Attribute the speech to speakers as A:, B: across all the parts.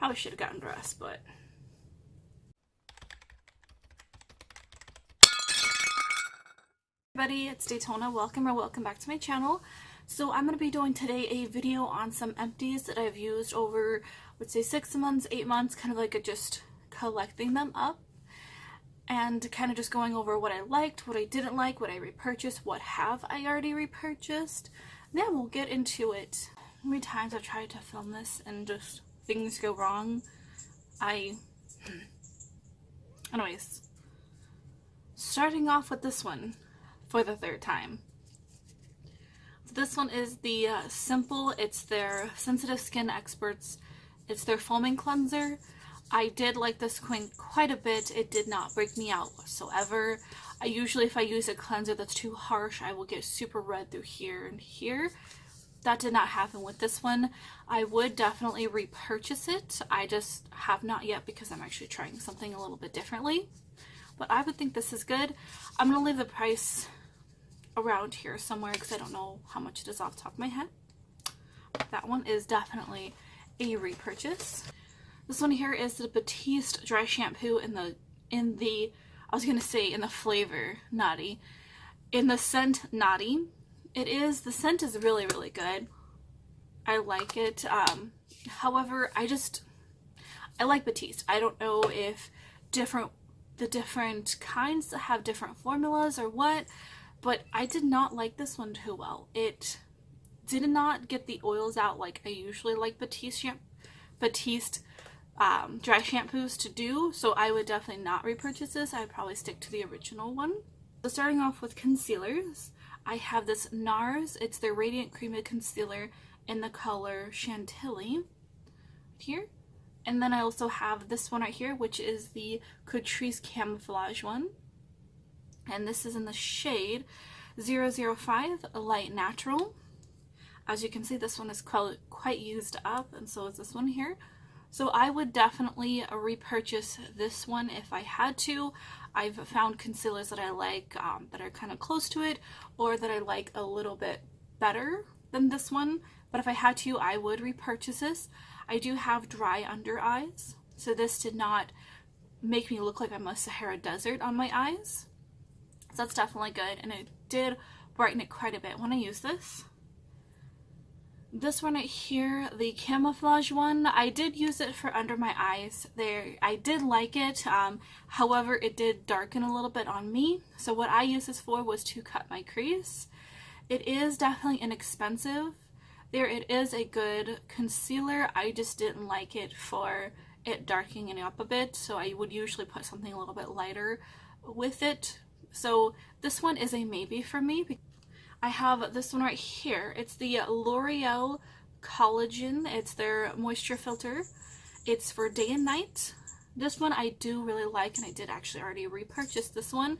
A: Probably should have gotten dressed, but... Everybody, it's Daytona. Welcome back to my channel. So I'm going to be doing today a video on some empties that I've used over, let's say 6 months, 8 months, kind of like just collecting them up. And kind of just going over what I liked, what I didn't like, what I repurchased, what have I already repurchased. And yeah, we'll get into it. How many times I've tried to film this and just things go wrong. Anyways, starting off with this one for the third time. So this one is the Simple. It's their Sensitive Skin Experts. It's their foaming cleanser. I did like this quite a bit. It did not break me out whatsoever. I usually, if I use a cleanser that's too harsh, I will get super red through here and here. That did not happen with this one. I would definitely repurchase it. I just have not yet because I'm actually trying something a little bit differently. But I would think this is good. I'm going to leave the price around here somewhere because I don't know how much it is off the top of my head. That one is definitely a repurchase. This one here is the Batiste dry shampoo in the I was going to say in the flavor Naughty. In the scent Naughty. The scent is really, really good. I like it. However, I like Batiste. I don't know if the different kinds have different formulas or what, but I did not like this one too well. It did not get the oils out like I usually like Batiste dry shampoos to do, so I would definitely not repurchase this. I'd probably stick to the original one. So starting off with concealers, I have this NARS. It's their Radiant Creamy Concealer in the color Chantilly here. And then I also have this one right here, which is the Catrice Camouflage one. And this is in the shade 005 Light Natural. As you can see, this one is quite used up, and so is this one here. So I would definitely repurchase this one if I had to. I've found concealers that I like that are kind of close to it, or that I like a little bit better than this one. But if I had to, I would repurchase this. I do have dry under eyes, so this did not make me look like I'm a Sahara Desert on my eyes. So that's definitely good, and it did brighten it quite a bit when I use this. This one right here, the Camouflage one, I did use it for under my eyes there. I did like it, however, it did darken a little bit on me. So what I used this for was to cut my crease. It is definitely inexpensive. It is a good concealer. I just didn't like it for it darkening it up a bit, so I would usually put something a little bit lighter with it. So this one is a maybe for me. I have this one right here. It's the L'Oreal Collagen. It's their moisture filter. It's for day and night. This one I do really like, and I did actually already repurchase this one.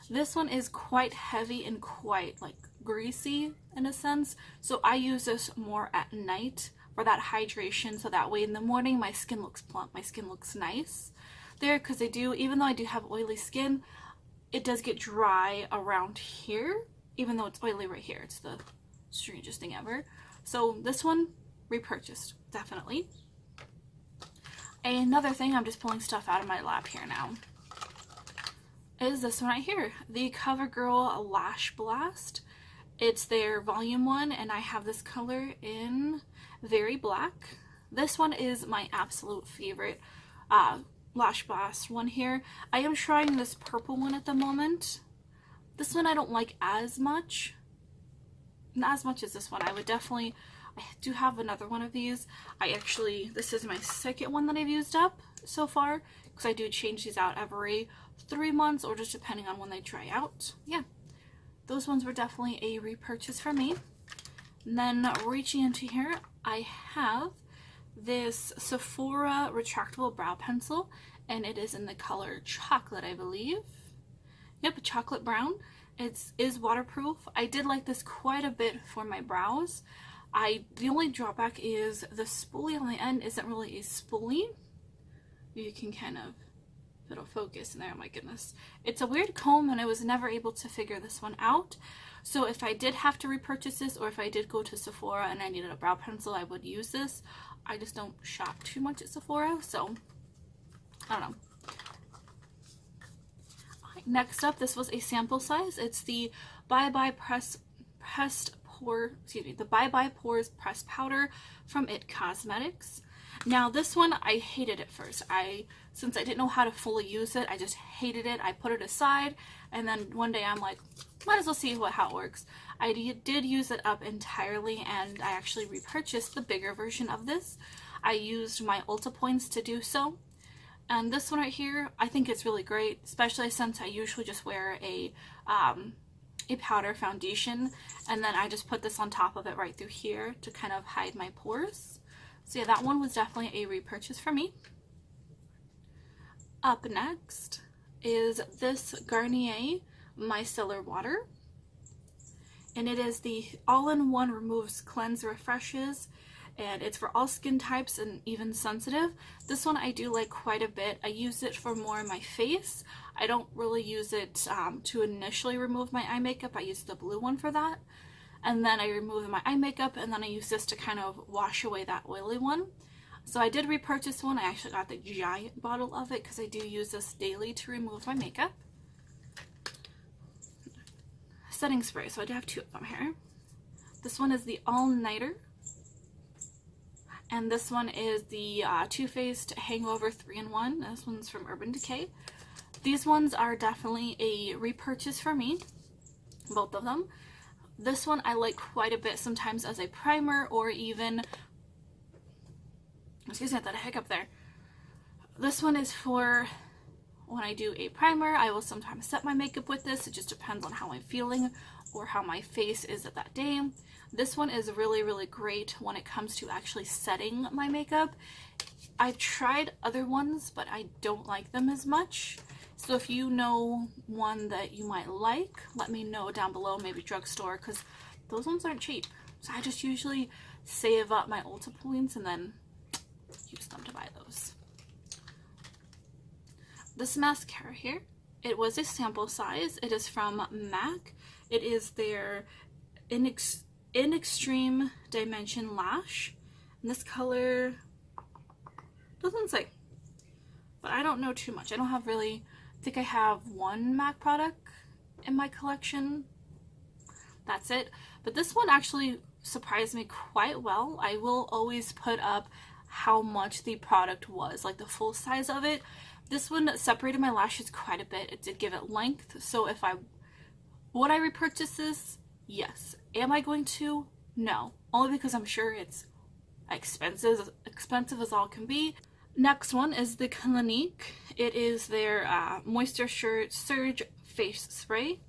A: This one is quite heavy and quite like greasy in a sense. So I use this more at night for that hydration, so that way in the morning my skin looks plump, my skin looks nice there, because even though I do have oily skin, it does get dry around here. Even though it's oily right here. It's the strangest thing ever. So this one, repurchased, definitely. Another thing, I'm just pulling stuff out of my lap here now, is this one right here. The CoverGirl LashBlast. It's their volume one, and I have this color in Very Black. This one is my absolute favorite LashBlast one here. I am trying this purple one at the moment. This one I don't like as much. Not as much as this one. I do have another one of these. This is my second one that I've used up so far, because I do change these out every 3 months, or just depending on when they dry out. Yeah, those ones were definitely a repurchase for me. And then reaching into here, I have this Sephora retractable brow pencil, and it is in the color Chocolate, I believe. Yep, chocolate brown. It is waterproof. I did like this quite a bit for my brows. The only drawback is the spoolie on the end isn't really a spoolie. You can kind of, if it'll focus in there, oh my goodness. It's a weird comb, and I was never able to figure this one out. So if I did have to repurchase this, or if I did go to Sephora and I needed a brow pencil, I would use this. I just don't shop too much at Sephora, so I don't know. Next up, this was a sample size. It's the Bye Bye Pores Pressed Powder from It Cosmetics. Now this one I hated at first. Since I didn't know how to fully use it, I just hated it. I put it aside, and then one day I'm like, might as well see how it works. I did use it up entirely, and I actually repurchased the bigger version of this. I used my Ulta points to do so. And this one right here, I think it's really great, especially since I usually just wear a powder foundation, and then I just put this on top of it right through here to kind of hide my pores. So yeah, that one was definitely a repurchase for me. Up next is this Garnier Micellar water, and it is the all-in-one removes, cleanse, refreshes, and it's for all skin types and even sensitive. This one I do like quite a bit. I use it for more of my face. I don't really use it to initially remove my eye makeup. I use the blue one for that, and then I remove my eye makeup, and then I use this to kind of wash away that oily one. So I did repurchase one. I actually got the giant bottle of it because I do use this daily to remove my makeup. Setting spray, so I do have two of them here. This one is the All Nighter, and this one is the Too Faced Hangover 3-in-1. This one's from Urban Decay. These ones are definitely a repurchase for me, both of them. This one I like quite a bit, sometimes as a primer, or even, excuse me, I had a hiccup there. This one is for when I do a primer. I will sometimes set my makeup with this. It just depends on how I'm feeling or how my face is at that day. This one is really, really great when it comes to actually setting my makeup. I've tried other ones, but I don't like them as much. So if you know one that you might like, let me know down below, maybe drugstore, because those ones aren't cheap. So I just usually save up my Ulta points and then use them to buy those. This mascara here, it was a sample size. It is from MAC. It is their In Extreme Dimension Lash. And this color doesn't say, but I don't know too much. I don't have really, I think I have one MAC product in my collection. That's it. But this one actually surprised me quite well. I will always put up how much the product was, like the full size of it. This one separated my lashes quite a bit. It did give it length. So would I repurchase this? Yes. Am I going to? No. Only because I'm sure it's expensive as all can be. Next one is the Clinique. It is their Moisture Surge Face Spray.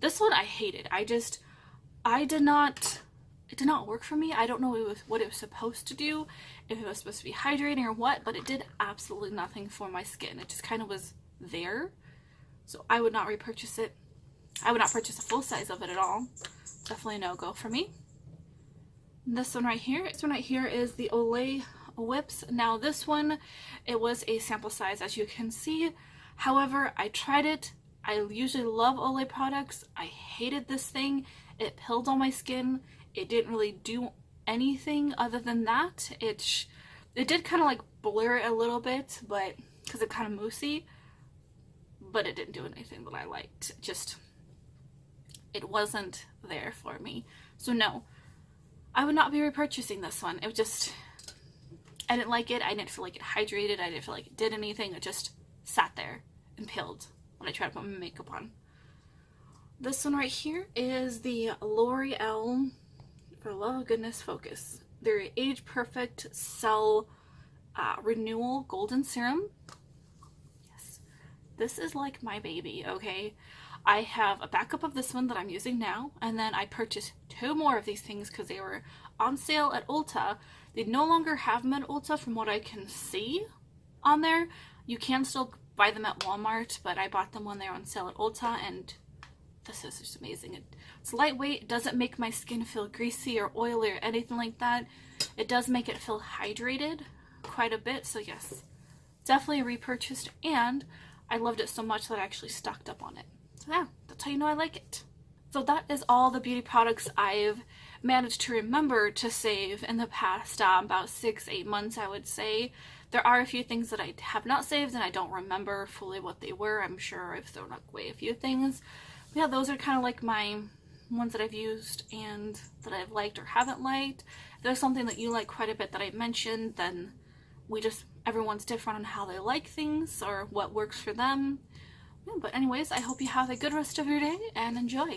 A: This one I hated. It did not work for me. I don't know what it was supposed to do, if it was supposed to be hydrating or what, but it did absolutely nothing for my skin. It just kind of was there. So I would not repurchase it. I would not purchase a full size of it at all. Definitely a no-go for me. This one right here is the Olay Whips. Now this one, it was a sample size, as you can see. However, I tried it. I usually love Olay products. I hated this thing. It peeled on my skin. It didn't really do anything other than that. It did kind of like blur it a little bit, but because it's kind of moussey, but it didn't do anything that I liked. It wasn't there for me. So no, I would not be repurchasing this one. It was just, I didn't like it. I didn't feel like it hydrated. I didn't feel like it did anything. It just sat there and peeled when I tried to put my makeup on. This one right here is the Loreal, for love of goodness, Focus. Their Age Perfect Cell Renewal Golden Serum. Yes, this is like my baby, okay? I have a backup of this one that I'm using now, and then I purchased 2 more of these things because they were on sale at Ulta. They no longer have them at Ulta from what I can see on there. You can still buy them at Walmart, but I bought them when they were on sale at Ulta, and this is just amazing. It's lightweight. It doesn't make my skin feel greasy or oily or anything like that. It does make it feel hydrated quite a bit, so yes, definitely repurchased, and I loved it so much that I actually stocked up on it. So yeah, that's how you know I like it. So that is all the beauty products I've managed to remember to save in the past about 6-8 months, I would say. There are a few things that I have not saved and I don't remember fully what they were. I'm sure I've thrown away a few things. But yeah, those are kind of like my ones that I've used and that I've liked or haven't liked. If there's something that you like quite a bit that I mentioned, then everyone's different on how they like things or what works for them. Yeah, but anyways, I hope you have a good rest of your day and enjoy.